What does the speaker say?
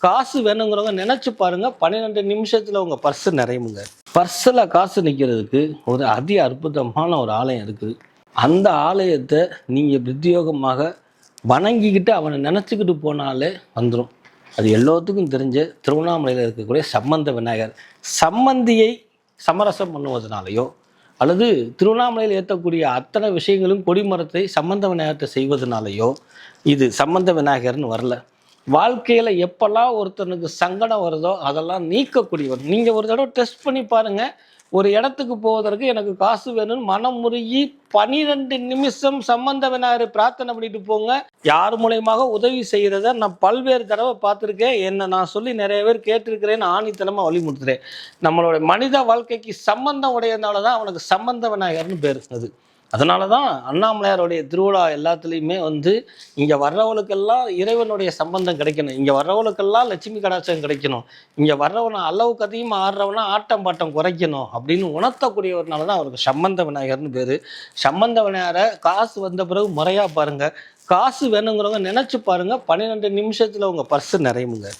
காசு வேணுங்கிறவங்க நினைச்சு பாருங்க, 12 நிமிஷத்துல உங்க பர்ஸ் நிறையுமுங்க. பர்ஸ்ல காசு நிக்கிறதுக்கு ஒரு அற்புதமான ஒரு ஆலயம் இருக்குது. அந்த ஆலயத்தை நீங்க பிரத்யோகமாக வணங்கிக்கிட்டு அவனை நினைச்சுக்கிட்டு போனாலே வந்துடும். அது எல்லோத்துக்கும் தெரிஞ்ச திருவண்ணாமலையில் இருக்கக்கூடிய சம்பந்த விநாயகர். சம்பந்தியை சமரசம் பண்ணுவதனாலேயோ அல்லது திருவண்ணாமலையில் ஏற்றக்கூடிய அத்தனை விஷயங்களும் கொடிமரத்தை சம்பந்த விநாயகத்தை செய்வதனாலேயோ இது சம்பந்த விநாயகர்னு வரல. வாழ்க்கையில் எப்பெல்லாம் ஒருத்தனுக்கு சங்கடம் வருதோ அதெல்லாம் நீக்கக்கூடியவர். நீங்கள் ஒரு தடவை டெஸ்ட் பண்ணி பாருங்கள். ஒரு இடத்துக்கு போவதற்கு எனக்கு காசு வேணும்னு மனம் முருகி 12 நிமிஷம் சம்பந்த விநாயகரை பிரார்த்தனை பண்ணிட்டு போங்க. யார் மூலயமாக உதவி செய்கிறத நான் பல்வேறு தடவை பார்த்துருக்கேன். என்ன நான் சொல்லி நிறைய பேர் கேட்டிருக்கிறேன்னு ஆணித்தனமாக வழிமுறுத்துறேன். நம்மளோட மனித வாழ்க்கைக்கு சம்பந்தம் உடையதுனால தான் அவனுக்கு சம்பந்த விநாயகர்னு பேர். அதனால தான் அண்ணாமலையாருடைய திருவிழா எல்லாத்துலேயுமே இங்கே வர்றவளுக்கெல்லாம் இறைவனுடைய சம்பந்தம் கிடைக்கணும், இங்கே வர்றவளுக்கெல்லாம் லட்சுமி கடாட்சம் கிடைக்கணும், இங்கே வர்றவனை அளவுக்கு அதிகமாக ஆடுறவனா ஆட்டம் பாட்டம் குறைக்கணும் அப்படின்னு உணர்த்தக்கூடியவர்னால தான் அவருக்கு சம்பந்த விநாயகர்னு பேர். சம்பந்த விநாயகரை காசு வந்த பிறகு முறையாக பாருங்கள். காசு வேணுங்கிறவங்க நினச்சி பாருங்கள், 12 நிமிஷத்தில் உங்கள் பர்ஸு நிறையுமுங்க.